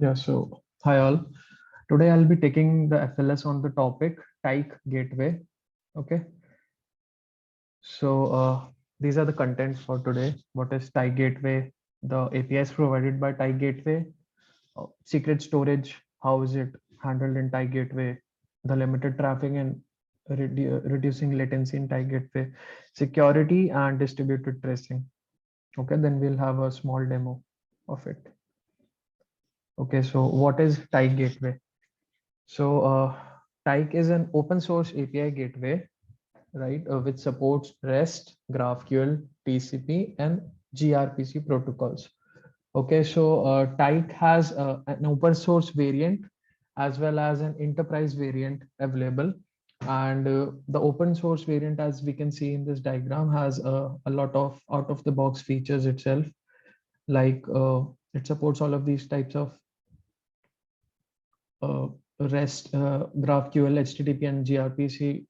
Yeah, so hi all. Today I'll be taking the FLS on the topic Tyke Gateway. Okay, so these are the contents for today. What is Tyke Gateway? The APIs provided by Tyke Gateway, secret storage, how is it handled in Tyke Gateway, the limited traffic and reducing latency in Tyke Gateway, security and distributed tracing. Okay, then we'll have a small demo of it. Okay, so what is Tyke Gateway? So Tyke is an open source API gateway, right, which supports REST, GraphQL, TCP, and gRPC protocols. Okay, so Tyke has an open source variant as well as an enterprise variant available. And the open source variant, as we can see in this diagram, has a lot of out of the box features itself, like it supports all of these types of uh, REST, GraphQL, HTTP, and gRPC,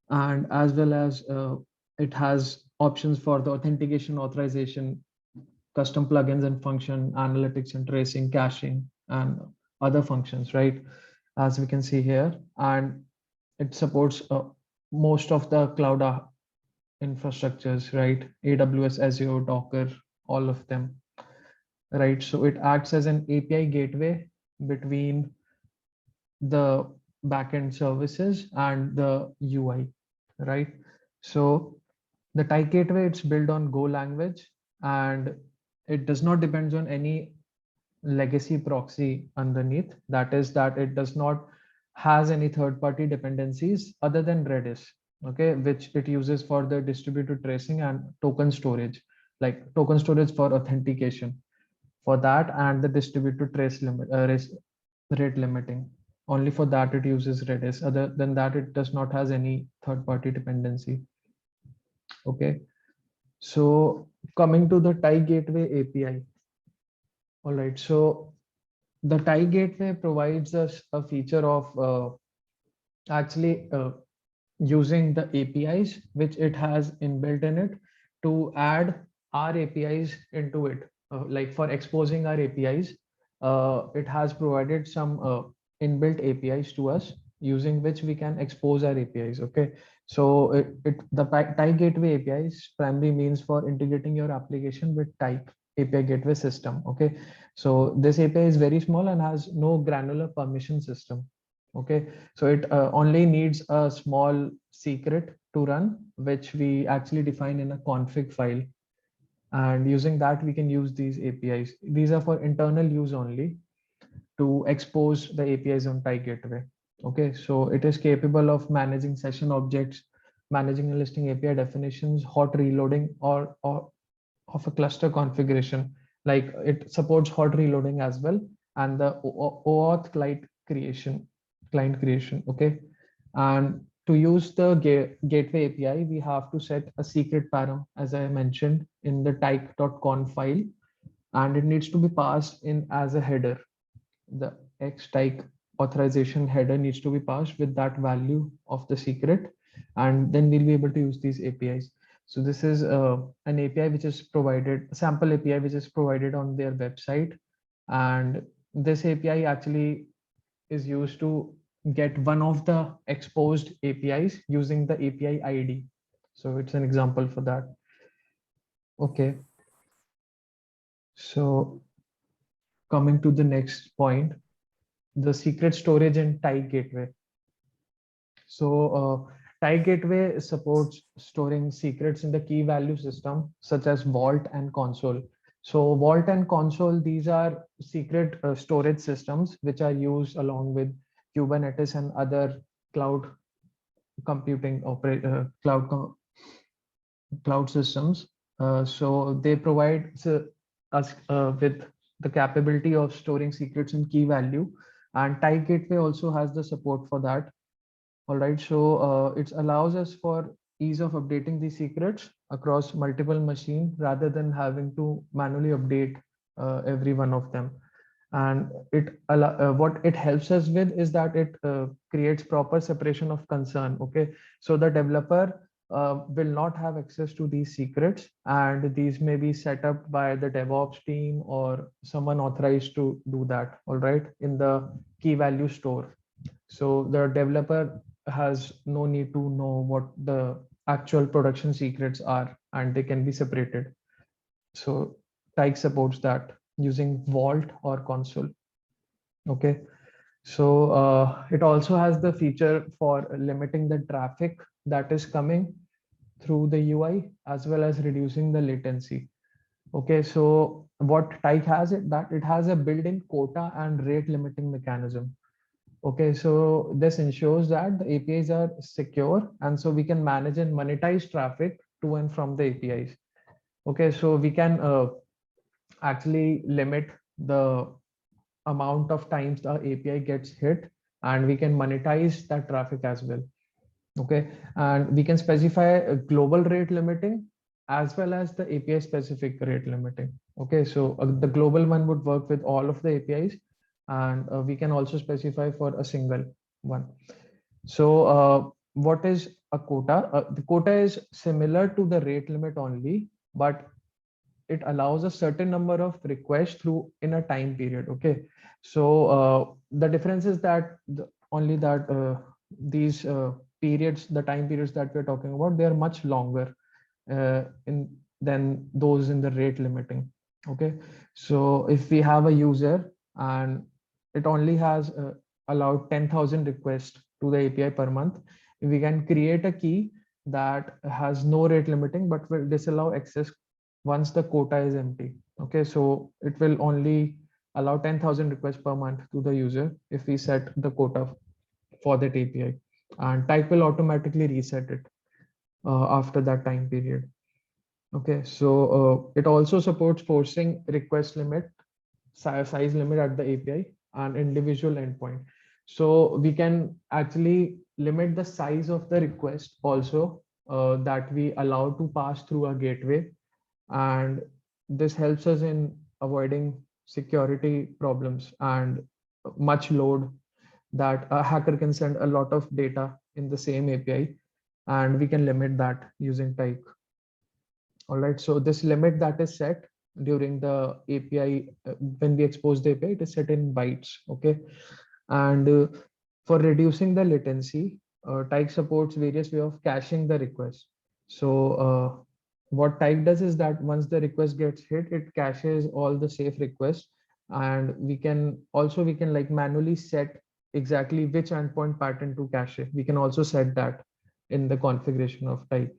and as well as it has options for the authentication, authorization, custom plugins and function, analytics and tracing, caching, and other functions, right? As we can see here, and it supports most of the cloud infrastructures, right? AWS, Azure, Docker, all of them, right? So it acts as an API gateway between the backend services and the UI, right? So the Tyke gateway, it's built on Go language, and it does not depend on any legacy proxy underneath. That is that it does not has any third-party dependencies other than Redis, okay, which it uses for the distributed tracing and token storage, like token storage for authentication for that, and the distributed trace limit, rate limiting. Only for that it uses Redis. Other than that, it does not has any third-party dependency. Okay, so coming to the Tyke Gateway API. All right, so the Tyke Gateway provides us a feature of actually using the APIs which it has inbuilt in it to add our APIs into it. Like for exposing our APIs, it has provided some inbuilt APIs to us using which we can expose our APIs. Okay, so the Tyke Gateway APIs primarily means for integrating your application with Tyke API Gateway system. Okay, so this API is very small and has no granular permission system. Okay, so it only needs a small secret to run, which we actually define in a config file. And using that, we can use these APIs. These are for internal use only to expose the APIs on Tyke Gateway. Okay, so it is capable of managing session objects, managing and listing API definitions, hot reloading, or of a cluster configuration. Like it supports hot reloading as well, and the OAuth client creation. Okay, and to use the gateway API, we have to set a secret param, as I mentioned, in the tyke.conf file, and it needs to be passed in as a header. The xtyke authorization header needs to be passed with that value of the secret, and then we'll be able to use these APIs. So this is an API which is provided, sample API which is provided on their website, and this API actually is used to get one of the exposed APIs using the API ID. So it's an example for that. Okay, so coming to the next point, the secret storage and Tyke gateway. So Tyke gateway supports storing secrets in the key value system, such as Vault and Console. So Vault and Console, these are secret storage systems which are used along with Kubernetes and other cloud computing cloud systems. So they provide us with the capability of storing secrets in key value, and Tyke gateway also has the support for that. All right, so it allows us for ease of updating the secrets across multiple machines rather than having to manually update every one of them. And what it helps us with is that it creates proper separation of concern. Okay, so the developer will not have access to these secrets, and these may be set up by the DevOps team or someone authorized to do that, all right, in the key value store. So the developer has no need to know what the actual production secrets are, and they can be separated. So Tyke supports that using Vault or Console. Okay. So it also has the feature for limiting the traffic that is coming through the UI, as well as reducing the latency. Okay, so what Tyke has it that it has a built-in quota and rate limiting mechanism. Okay, so this ensures that the APIs are secure, and so we can manage and monetize traffic to and from the APIs. Okay, so we can actually limit the amount of times the API gets hit, and we can monetize that traffic as well. Okay, and we can specify a global rate limiting as well as the API specific rate limiting. Okay, so the global one would work with all of the APIs, and we can also specify for a single one. So what is a quota? The quota is similar to the rate limit only, but it allows a certain number of requests through in a time period. Okay, so the difference is that only that these periods, the time periods that we're talking about, they are much longer in than those in the rate limiting. Okay, so if we have a user and it only has allowed 10,000 requests to the API per month, we can create a key that has no rate limiting but will disallow access once the quota is empty. Okay, so it will only allow 10,000 requests per month to the user if we set the quota for that API, and Tyke will automatically reset it after that time period. Okay, so it also supports forcing request limit, size limit at the API and individual endpoint. So we can actually limit the size of the request also that we allow to pass through a gateway, and this helps us in avoiding security problems and much load that a hacker can send a lot of data in the same API, and we can limit that using Tyke. All right, so this limit that is set during the API, when we expose the API, it is set in bytes. Okay, and for reducing the latency, Tyke supports various way of caching the request. So what Tyke does is that once the request gets hit, it caches all the safe requests, and we can like manually set exactly which endpoint pattern to cache. We can also set that in the configuration of Tyke.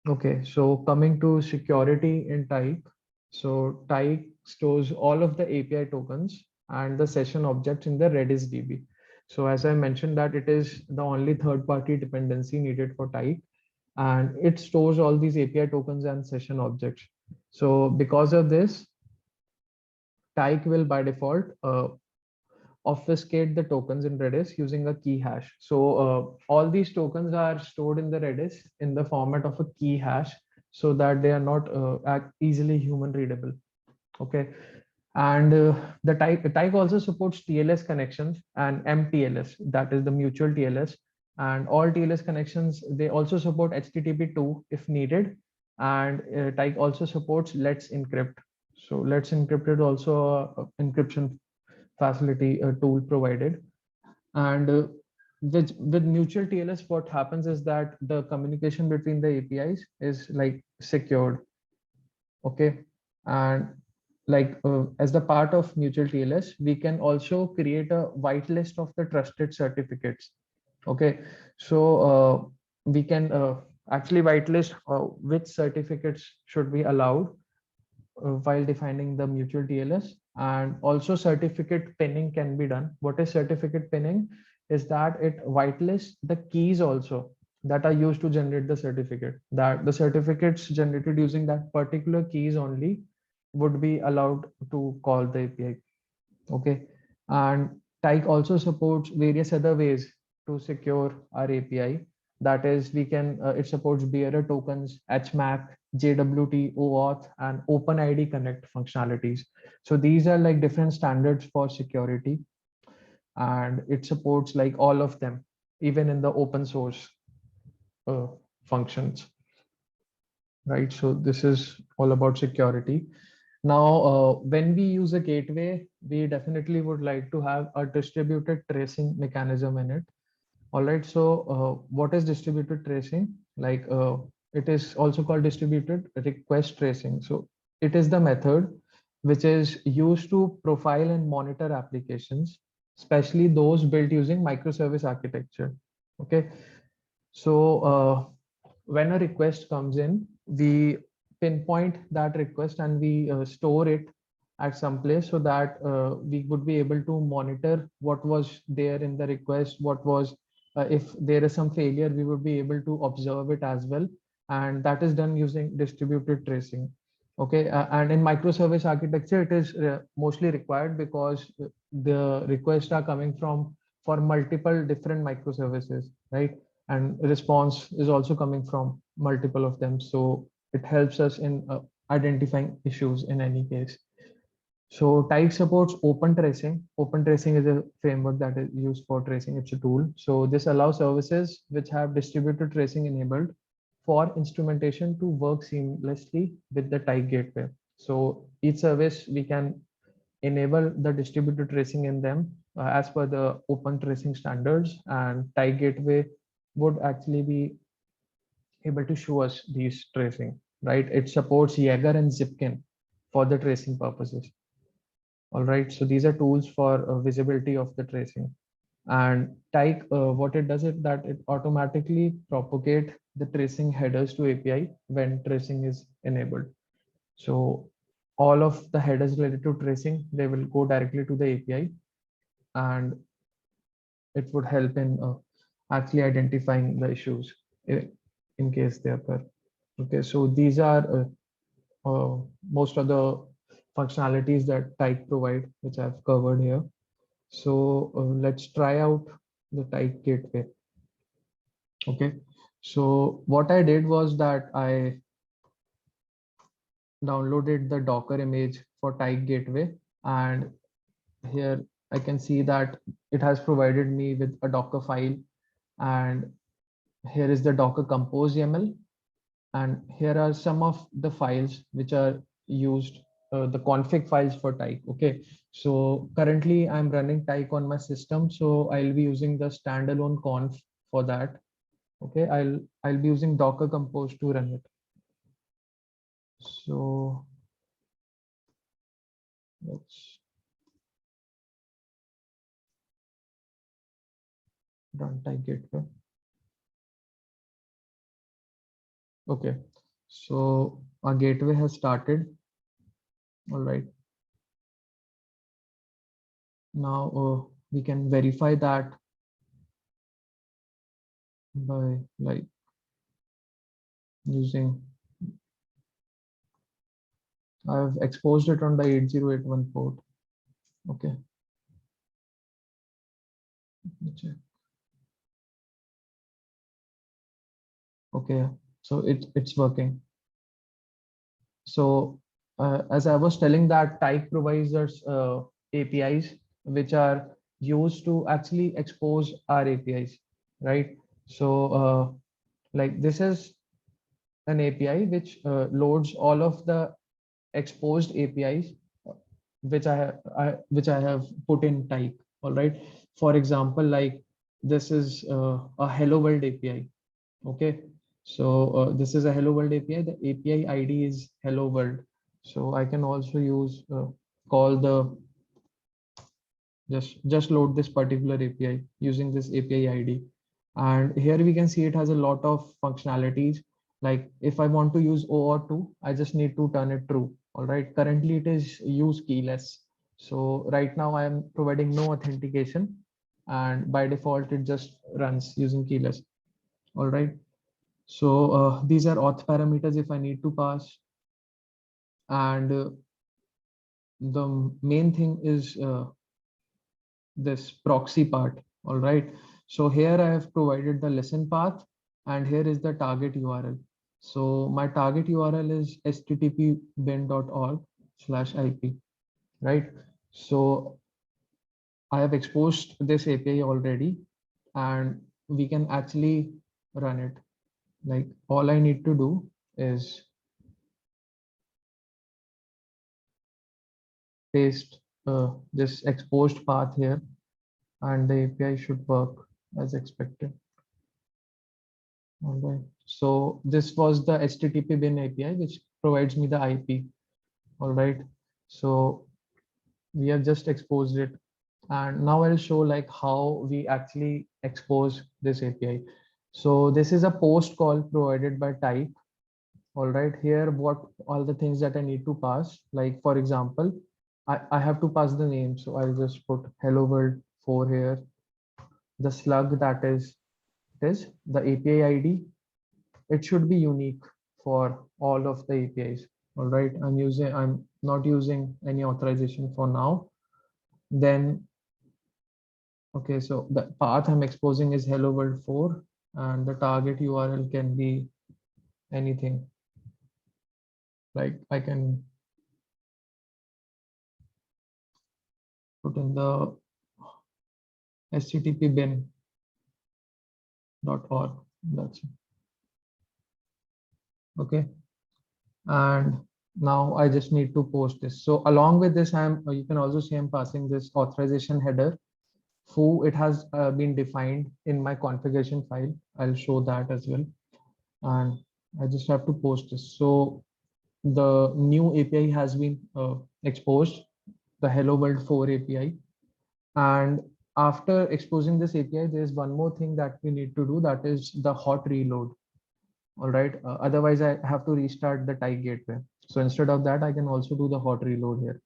Okay, so coming to security in Tyke. So Tyke stores all of the API tokens and the session objects in the Redis DB. So as I mentioned that it is the only third-party dependency needed for Tyke, and it stores all these API tokens and session objects. So because of this, Tyke will by default obfuscate the tokens in Redis using a key hash. So all these tokens are stored in the Redis in the format of a key hash so that they are not easily human readable. Okay. And the Tyke also supports TLS connections and MTLS, that is the mutual TLS. And all TLS connections, they also support HTTP2 if needed. And Tyke also supports Let's Encrypt. So Let's Encrypt is also an encryption facility tool provided. And with mutual TLS, what happens is that the communication between the APIs is like secured. Okay, and like as the part of mutual TLS, we can also create a whitelist of the trusted certificates. Okay, so we can actually whitelist which certificates should be allowed while defining the mutual TLS, and also certificate pinning can be done. What is certificate pinning? Is that it whitelists the keys also that are used to generate the certificate, that the certificates generated using that particular keys only would be allowed to call the API. Okay, and Tyke also supports various other ways to secure our API. That is, we can it supports bearer tokens, HMAC, JWT, OAuth, and OpenID Connect functionalities. So these are like different standards for security, and it supports like all of them, even in the open source. functions, right? So this is all about security. Now, when we use a gateway, we definitely would like to have a distributed tracing mechanism in it. All right. So what is distributed tracing? Like it is also called distributed request tracing. So it is the method which is used to profile and monitor applications, especially those built using microservice architecture. Okay. So when a request comes in, we pinpoint that request and we store it at some place so that we would be able to monitor what was there in the request, what was, if there is some failure, we would be able to observe it as well. And that is done using distributed tracing. Okay, and in microservice architecture, it is mostly required because the requests are coming from for multiple different microservices, right? And response is also coming from multiple of them. So it helps us in identifying issues in any case. So Tyke supports open tracing. Open tracing is a framework that is used for tracing. It's a tool. So this allows services which have distributed tracing enabled for instrumentation to work seamlessly with the Tyke gateway. So each service we can enable the distributed tracing in them as per the open tracing standards, and Tyke gateway would actually be able to show us these tracing, right? It supports Jaeger and Zipkin for the tracing purposes. All right, so these are tools for visibility of the tracing. And Tyke, what it does is that it automatically propagate the tracing headers to API when tracing is enabled. So all of the headers related to tracing, they will go directly to the API, and it would help in actually identifying the issues in case they occur. Okay, so these are most of the functionalities that Tyke provide, which I've covered here. So let's try out the Tyke gateway. Okay, so what I did was that I downloaded the Docker image for Tyke gateway, and here I can see that it has provided me with a Docker file, and here is the Docker compose YAML, and here are some of the files which are used, the config files for Tyke. Okay, so currently I'm running Tyke on my system, so I'll be using the standalone conf for that. Okay, I'll be using Docker compose to run it. So let's run Tyke gateway. Okay, so our gateway has started. All right. Now we can verify that by like using, I've exposed it on the 8081 port. Okay. Let me check. Okay, so it's working. So as I was telling that Tyke provides us APIs which are used to actually expose our APIs, right? So like this is an API which loads all of the exposed APIs which I have put in Tyke. All right. For example, like this is a Hello World API. Okay. So this is a Hello World API. The API ID is Hello World. So I can also use call the just load this particular API using this API ID. And here we can see it has a lot of functionalities. Like if I want to use OAuth2, I just need to turn it true. All right. Currently it is use keyless. So right now I am providing no authentication, and by default it just runs using keyless. All right. So these are auth parameters if I need to pass. And the main thing is this proxy part. All right. So here I have provided the listen path, and here is the target URL. So my target URL is http:/bin.org/IP, right? So I have exposed this API already, and we can actually run it. like all I need to do is paste this exposed path here, and the API should work as expected. All right. So this was the HTTP bin API, which provides me the IP. All right. So we have just exposed it. And now I'll show like how we actually expose this API. So this is a post call provided by type. All right. Here, what all the things that I need to pass, like for example, I have to pass the name. So I'll just put hello world 4 here. The slug that is the API ID. It should be unique for all of the APIs. All right. I'm not using any authorization for now. Then, okay, so the path I'm exposing is hello world 4, and the target URL can be anything. Like I can put in the http bin.org. That's it. Okay. And now I just need to post this. So along with this, you can also see I'm passing this authorization header. Foo, it has been defined in my configuration file. I'll show that as well. And I just have to post this. So the new API has been exposed, the Hello World 4 API. And after exposing this API, there's one more thing that we need to do, that is the hot reload. All right. Otherwise, I have to restart the TIE gateway. So instead of that, I can also do the hot reload here.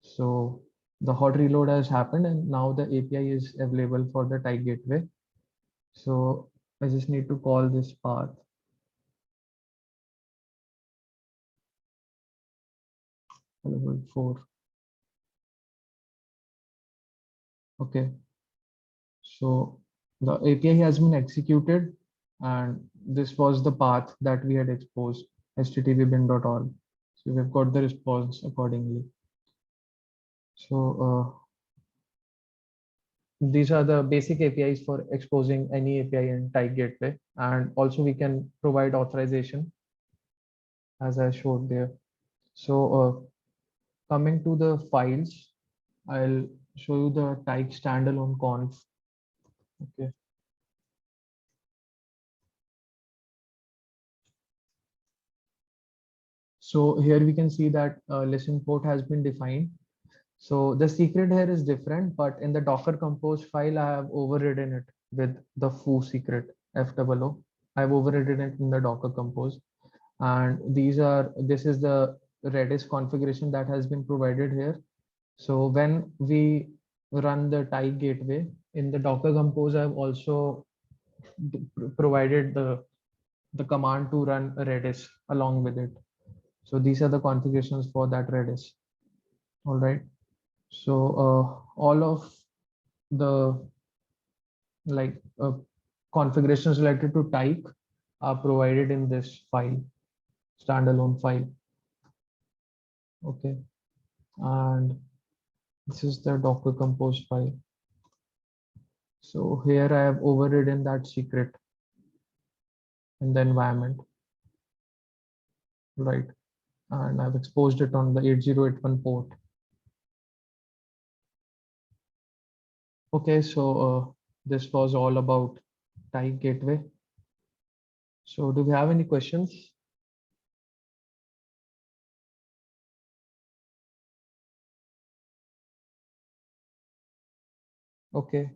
So the hot reload has happened, and now the API is available for the TIE gateway. So I just need to call this path. Level 4. Okay. So the API has been executed, and this was the path that we had exposed, http bin.org. So we've got the response accordingly. So these are the basic APIs for exposing any API in TIE gateway. And also we can provide authorization as I showed there. So coming to the files, I'll show you the type standalone conf. Okay. So here we can see that listen port has been defined. So the secret here is different, but in the Docker Compose file, I have overridden it with the foo secret FOO. I've overridden it in the Docker Compose. And this is the Redis configuration that has been provided here. So when we run the TIE gateway in the Docker Compose, I've also provided the command to run Redis along with it. So these are the configurations for that Redis. All right. So all of the like configurations related to type are provided in this file, standalone file. Okay. And this is the Docker Compose file. So here I have overridden that secret in the environment. Right. And I've exposed it on the 8081 port. Okay, so this was all about TIE gateway. So do we have any questions? Okay.